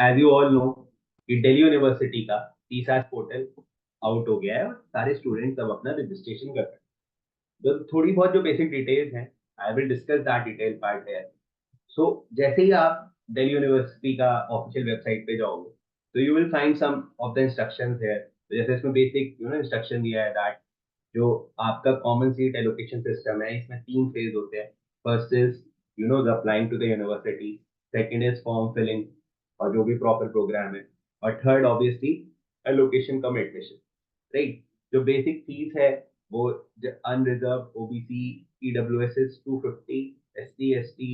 As you all know कि Delhi university का टीसैट portal out हो गया है और सारे स्टूडेंट्स अब अपना रजिस्ट्रेशन कर रहे हैं। तो थोड़ी बहुत जो बेसिक डिटेल्स हैं, I will discuss that detail part है। सो जैसे ही आप दिल्ली यूनिवर्सिटी का ऑफिशियल वेबसाइट पे जाओगे तो you will find some of the instructions है। तो जैसे इसमें बेसिक इंस्ट्रक्शन दिया है दैट जो आपका कॉमन सीट एलोकेशन सिस्टम है, इसमें तीन फेज होते हैं। First is the applying to the university, second is form filling और जो भी प्रॉपर प्रोग्राम है, और third obviously allocation cum admission, right. जो बेसिक फीस है वो unreserve OBC EWS is 250, ST ST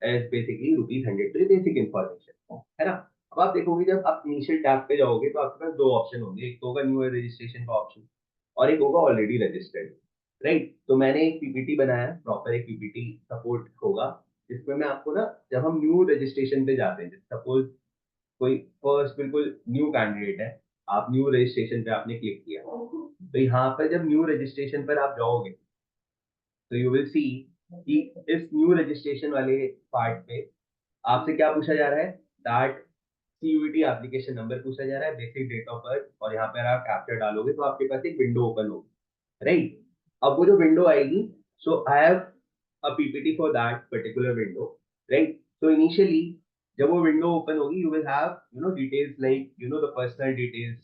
as basically ₹100। तो ये बेसिक इन्फॉर्मेशन है ना। अब आप देखोगे जब आप इनिशियल टैब पे जाओगे तो आपके पास दो ऑप्शन होंगे, एक तो होगा न्यू रजिस्ट्रेशन का ऑप्शन और एक होगा ऑलरेडी रजिस्टर्ड, राइट। तो मैंने एक पीपीटी बनाया है, प्रॉपर एक पीपीटी सपोर्ट होगा, जिसमें मैं आपको ना, जब हम न्यू रजिस्ट्रेशन पे जाते हैं, सपोज कोई फर्स्ट बिल्कुल न्यू कैंडिडेट है, आप न्यू रजिस्ट्रेशन पे आपने क्लिक किया, तो यहाँ पर जब न्यू रजिस्ट्रेशन पर आप जाओगे तो यू विल सी कि इस न्यू रजिस्ट्रेशन वाले पार्ट पे आपसे क्या पूछा जा रहा है, दैट सीयूईटी एप्लीकेशन नंबर पूछा जा रहा है, बेसिक डेट ऑफ बर्थ, और यहाँ पर आप कैप्चर डालोगे तो आपके पास एक विंडो ओपन होगी, राइट। अब वो जो विंडो आएगी, so I have a PPT for that particular window, right. So initially जब वो विंडो ओपन होगी you will have details like the personal details,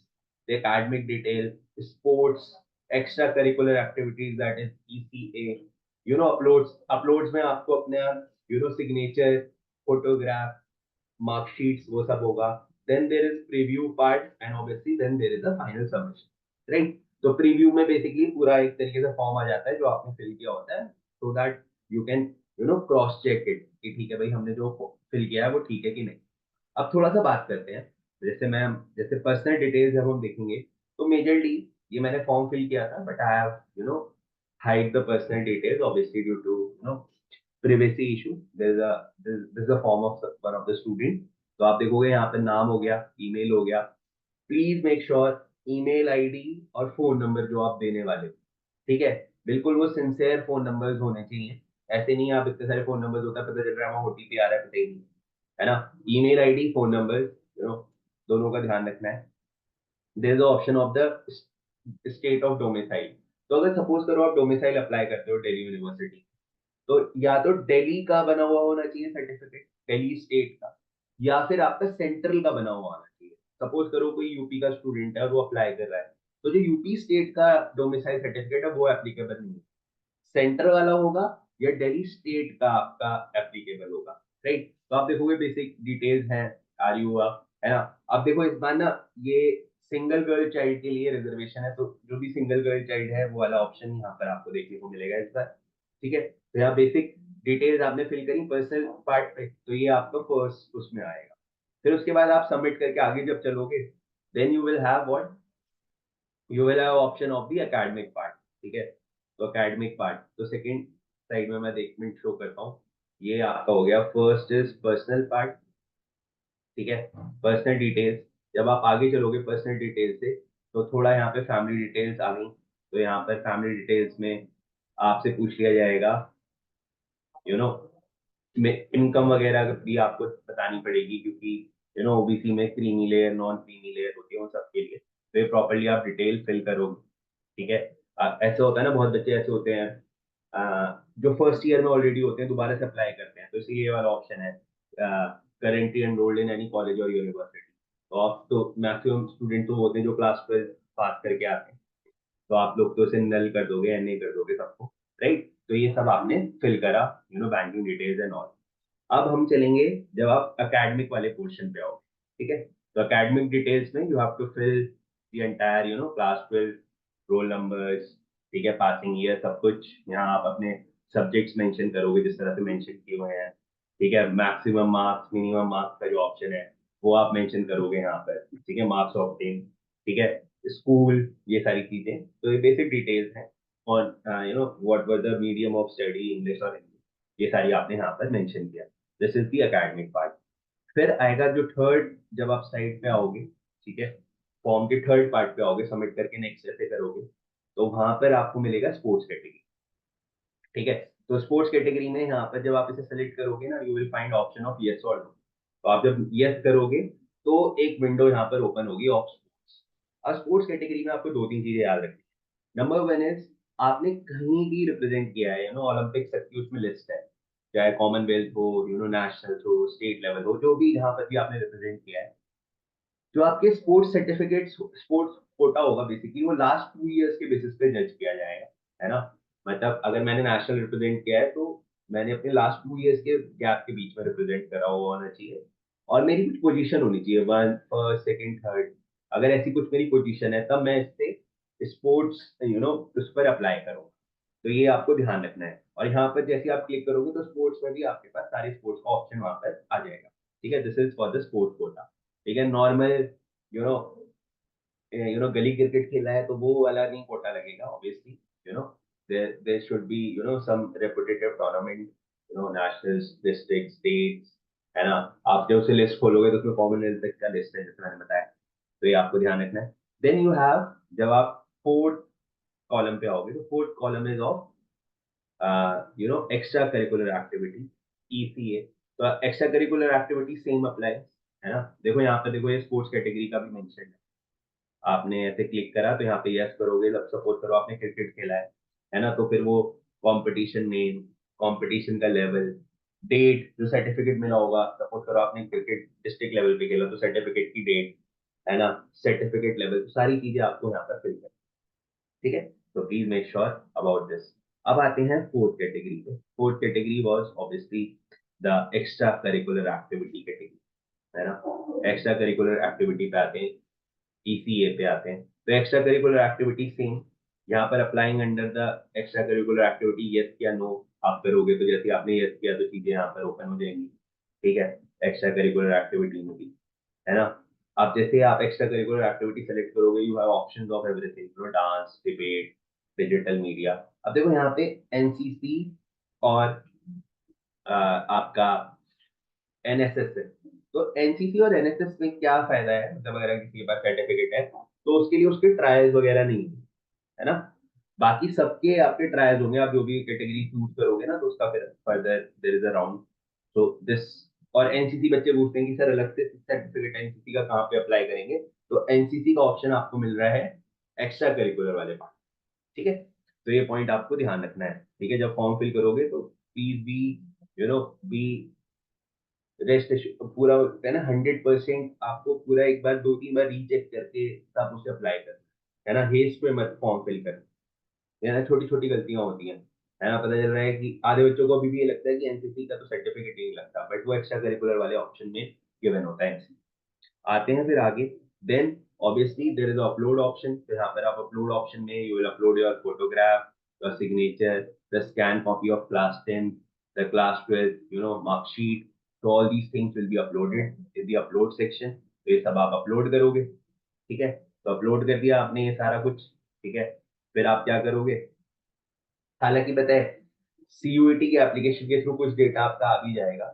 the academic details, sports, extra curricular activities that is ECA, uploads में आपको अपने signature, photograph, marksheets, वो सब होगा। Then there is preview part and obviously then there is a final submission, right. तो preview में basically पूरा एक तरीके से फॉर्म आ जाता है जो आपने फिल किया होता है, so that you can cross check it कि ठीक है भाई, हमने जो फिल किया है वो ठीक है कि नहीं। अब थोड़ा सा बात करते हैं, जैसे पर्सनल डिटेल्स जब हम देखेंगे तो मेजरली ये मैंने फॉर्म फिल किया था, but I have hide the personal details obviously due to privacy issue. There's a form of one of the student। तो आप देखोगे यहाँ पे नाम हो गया, ईमेल हो गया। Please make sure email ID और फोन नंबर जो आप देने वाले हो, ठीक है, बिल्कुल वो सिंसियर फोन नंबर्स होने चाहिए। ऐसे नहीं आप इतने सारे फोन नंबर्स होता है, पता चल रहा है वहाँ ओटीपी आ रहा है, पता ही नहीं, है ना। ईमेल आईडी, फोन नंबर, दोनों का ध्यान रखना है। There is option of the state of domicile. तो अगर सपोज करो आप डोमिसाइल अप्लाई करते हो दिल्ली यूनिवर्सिटी, तो या तो दिल्ली का बना हुआ होना चाहिए सर्टिफिकेट, दिल्ली स्टेट का, या फिर आपका सेंट्रल का बना हुआ होना चाहिए। सपोज करो कोई यूपी का स्टूडेंट है और वो अप्लाई कर रहा है, तो जो यूपी स्टेट का डोमिसाइल सर्टिफिकेट है वो एप्लीकेबल नहीं है, सेंटर वाला होगा या दिल्ली स्टेट का आपका एप्लीकेबल होगा, राइट। तो आप देखोगे बेसिक डिटेल्स हैं, आर यू है ना। अब देखो इस बार ना ये सिंगल गर्ल चाइल्ड के लिए रिजर्वेशन है, तो जो भी सिंगल गर्ल चाइल्ड है वो वाला ऑप्शन यहाँ पर आपको देखने को मिलेगा इस बार, ठीक है। तो यहाँ बेसिक डिटेल्स आपने फिल करी पर्सनल पार्ट पे, तो ये आपका फर्स्ट उसमें आएगा। फिर उसके बाद आप सबमिट करके आगे जब चलोगे, then you will have what, you will have option of the academic part, ठीक है। तो एकेडमिक पार्ट, तो सेकंड साइड में मैं देखमेंट शो करता हूँ, ये आपका हो गया। फर्स्ट इज पर्सनल पार्ट, ठीक है, पर्सनल डिटेल्स। जब आप आगे चलोगे पर्सनल डिटेल्स से, तो थोड़ा यहाँ पे फैमिली डिटेल्स आ गई। तो यहाँ पर फैमिली डिटेल्स में आपसे पूछ लिया जाएगा यू नो इनकम वगैरह भी आपको बतानी पड़ेगी, क्योंकि ओबीसी में creamy layer, non creamy layer होती है उन सबके लिए, तो ये प्रॉपरली आप डिटेल फिल करोगे, ठीक है। ऐसे होता है ना, बहुत बच्चे ऐसे होते हैं जो फर्स्ट ईयर में ऑलरेडी होते हैं, दोबारा से अप्लाई करते हैं, तो इसलिए ये वाला ऑप्शन है, currently enrolled in any college और यूनिवर्सिटी। तो आप तो मैक्सिमम स्टूडेंट तो होते हैं जो क्लास 12 पास करके आते हैं, तो आप लोग तो इसे नल कर दोगे, एनए कर दोगे सबको, राइट। तो ये सब आपने फिल करा, बैंकिंग डिटेल्स एंड ऑल। अब हम चलेंगे जब आप एकेडमिक वाले पोर्शन पे आओ, ठीक है। तो एकेडमिक डिटेल्स में you have to fill the entire class 12, roll numbers, ठीक है, पासिंग ईयर, सब कुछ। यहाँ आप अपने सब्जेक्ट्स मेंशन करोगे जिस तरह से मेंशन किए हुए हैं, ठीक है। मैक्सिमम मार्क्स, मिनिमम मार्क्स का जो ऑप्शन है वो आप मेंशन करोगे यहाँ पर, ठीक है, मार्क्स ऑप्टेन, ठीक है, स्कूल, ये सारी चीजें। तो ये बेसिक डिटेल्स हैं। और what were the medium of study, English और हिंदी, ये सारी आपने यहाँ पर मेंशन किया। This is the academic part. फिर आएगा जो थर्ड, जब आप साइड पे आओगे, ठीक है, फॉर्म के थर्ड पार्ट पे आओगे, सबमिट करके नेक्स्ट ऐसे करोगे, तो वहां पर आपको मिलेगा स्पोर्ट्स कैटेगरी, ठीक है। तो स्पोर्ट्स कैटेगरी में यहाँ पर जब आप इसे सेलेक्ट करोगे ना, you will find option of yes और नो। तो आप जब यस करोगे तो एक विंडो यहाँ पर ओपन होगी ऑफ स्पोर्ट्स। और स्पोर्ट्स कैटेगरी में आपको दो तीन चीजें याद रखनी है। नंबर वन इज आपने कहीं भी रिप्रेजेंट किया है, ओलंपिक तक की उसमें लिस्ट है, चाहे कॉमनवेल्थ हो, नेशनल हो, स्टेट लेवल हो, जो भी जहाँ पर भी आपने रिप्रेजेंट किया है, जो आपके स्पोर्ट्स सर्टिफिकेट स्पोर्ट्स कोटा होगा बेसिकली, वो लास्ट 2 इयर्स के बेसिस पे जज किया जाएगा, है ना। मतलब अगर मैंने नेशनल रिप्रेजेंट किया है तो मैंने अपने लास्ट 2 इयर्स के गैप के बीच में रिप्रेजेंट करा हुआ होना चाहिए, और मेरी कुछ पोजीशन होनी चाहिए, वन फर्स्ट सेकंड थर्ड। अगर ऐसी कुछ मेरी पोजीशन है तब मैं इससे स्पोर्ट्स उस पर अप्लाई करूँ। तो ये आपको ध्यान रखना है, और यहाँ पर जैसे आप क्लिक करोगे तो स्पोर्ट्स में भी आपके पास सारे स्पोर्ट्स का ऑप्शन वहां पर आ जाएगा। ठीक है, this is for the sports quota. ठीक है, नॉर्मल यू नो गली क्रिकेट खेला है तो वो वाला नहीं कोटा लगेगा obviously. You know there should be some reputative tournament, national, district, states, है ना। आप जब उसे लिस्ट खोलोगे तो उसमें कॉमनवेल्थ तक का लिस्ट है, जैसे मैंने बताया। तो ये आपको ध्यान रखना है। देन यू हैव, जब आप फोर्थ कॉलम पे आओगे तो fourth column is of extra curricular activity, ECA। तो extra curricular activity same apply, है ना। देखो यहाँ पे, देखो ये स्पोर्ट्स कैटेगरी का भी मेंशन है। आपने ऐसे क्लिक करा तो यहाँ पे यस करोगे, जब सपोज करो आपने क्रिकेट खेला है ना, तो फिर वो कंपटीशन नेम, कंपटीशन का लेवल, डेट, जो सर्टिफिकेट मिला होगा, सपोज करो आपने क्रिकेट डिस्ट्रिक्ट लेवल पे खेला तो सर्टिफिकेट की डेट, है ना, सर्टिफिकेट लेवल, तो सारी चीजें आपको यहाँ पर फिल करनी। ठीक है, तो please make sure about this. अब आते हैं फोर्थ कैटेगरी पे। Fourth category was obviously the extra curricular activity category, है ना। एक्स्ट्रा करिकुलर एक्टिविटी पे आते हैं, ECA पे आते हैं। तो एक्स्ट्रा करिकुलर एक्टिविटी सेम, यहाँ पर applying under the extra curricular activity, yes या नो आप करोगे तो जैसे आपने यस किया तो चीजें यहाँ पर ओपन हो जाएंगी। ठीक है, एक्स्ट्रा करिकुलर एक्टिविटी में भी, है ना। आप जैसे आप एक्स्ट्रा करिकुलर एक्टिविटी सेलेक्ट करोगे, you have options of everything, dance, debate, digital media. अब देखो यहाँ पे NCC और आपका NSS है। तो NCC और NSS में क्या फायदा है, मतलब अगर किसी के पास सर्टिफिकेट है तो उसके लिए उसके ट्रायल्स वगैरह नहीं है ना। बाकी सबके आपके ट्रायल्स होंगे, आप जो भी कैटेगरी चूज करोगे ना तो उसका फिर further there is a round. तो दिस, और NCC बच्चे पूछते हैं कि सर अलग से सर्टिफिकेट NCC का कहाँ पे अप्लाई करेंगे, तो NCC का ऑप्शन आपको मिल रहा है एक्स्ट्रा करिकुलर वाले पार्ट। ठीक है, तो ये पॉइंट आपको ध्यान रखना है। ठीक है, जब फॉर्म फिल करोगे तो प्लीज बी बी रेस्ट, पूरा होता है ना 100%, आपको पूरा एक बार दो तीन बार रीचेक करके तब उसे अप्लाई करना है ना। हेस्ट में मत फॉर्म फिल करना, है ना। छोटी छोटी गलतियां होती हैं, है ना। पता चल रहा है कि आधे बच्चों को अभी भी ये लगता है कि NCC का तो सर्टिफिकेट ही नहीं लगता, बट वो एक्स्ट्रा करिकुलर वाले ऑप्शन में गिवन होता है। आते हैं फिर आगे। Then obviously there is upload option, तो यहाँ पर आप अपलोड ऑप्शन में you will upload your photograph, your signature, the scan copy of class 10, the class 12 marksheet. तो all these things will be uploaded in the upload section, तो ये सब आप अपलोड करोगे। ठीक है, तो अपलोड कर दिया आपने ये सारा कुछ। ठीक है, फिर आप क्या करोगे, हालांकि बताए CUET के एप्लीकेशन के थ्रू कुछ डेटा आपका आ भी जाएगा,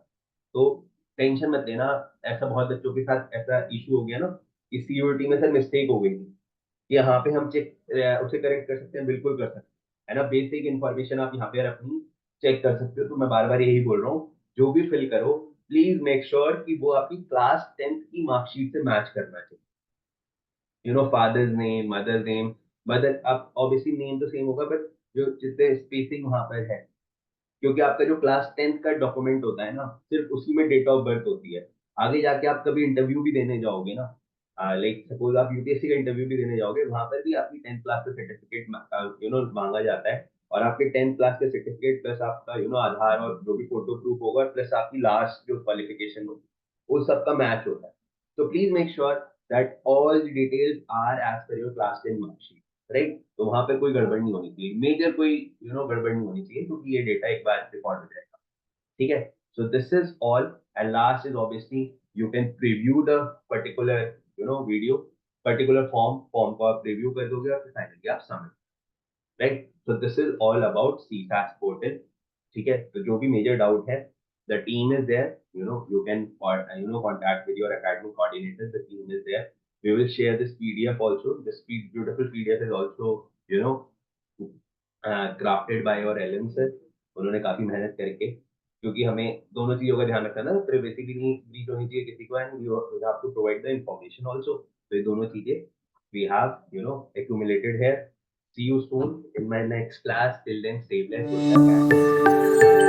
तो टेंशन मत लेना। ऐसा बहुत बच्चों के साथ ऐसा इशू हो गया ना कि CUET में सर मिस्टेक हो गई थी, यहाँ पे हम चेक उसे करेक्ट कर सकते हैं, बिल्कुल कर सकते हैं, है ना। बेसिक इन्फॉर्मेशन आप यहाँ पे अपनी चेक कर सकते हो। तो मैं बार बार यही बोल रहा हूँ, जो भी फिल करो प्लीज मेक श्योर कि वो आपकी क्लास 10 की मार्कशीट से मैच करना चाहिए। Father's name, mother name, mother अब ऑब्वियसली नेम तो सेम होगा, बट जो जितने स्पेसिंग वहां पर है, क्योंकि आपका जो क्लास 10 का डॉक्यूमेंट होता है ना, सिर्फ उसी में डेट ऑफ बर्थ होती है। आगे जाके आप कभी इंटरव्यू भी देने जाओगे ना, लाइक सपोज आप UPSC का इंटरव्यू भी देने जाओगे, वहां पर भी आपकी 10th क्लास का सर्टिफिकेट मांगा जाता है। और आपके 10th क्लास के सर्टिफिकेट प्लस आपका आधार और जो भी फोटो प्रूफ होगा, प्लस आपकी लास्ट जो क्वालिफिकेशन होगी, वो सबका मैच होता है। तो please make sure that all the details are as per your class 10 marksheet, right. तो वहां पे कोई गड़बड़ नहीं होनी चाहिए, मेजर कोई गड़बड़ नहीं होनी चाहिए, क्योंकि ये डेटा एक बार रिकॉर्ड हो जाएगा। ठीक है, so this is all. And last is obviously you can preview the particular video, particular form को आप रिव्यू कर दोगे और फिर फाइनली आप submit, right. So this is all about CSAS portal. ठीक है, तो जो भी मेजर डाउट है, the team is there, you can contact with your academic coordinators, the team is there. We will share this PDF also. This beautiful PDF is also you know crafted by your LM sir, उन्होंने काफी मेहनत करके क्योंकि हमें दोनों चीज़ों का ध्यान रखना है ना, प्राइवेसी भी नहीं ब्रीच होनी चाहिए किसी को, and you have to provide the information also. तो ये दोनों चीज़ें we have accumulated here. See you soon in my next class. Till then, stay blessed. Goodbye.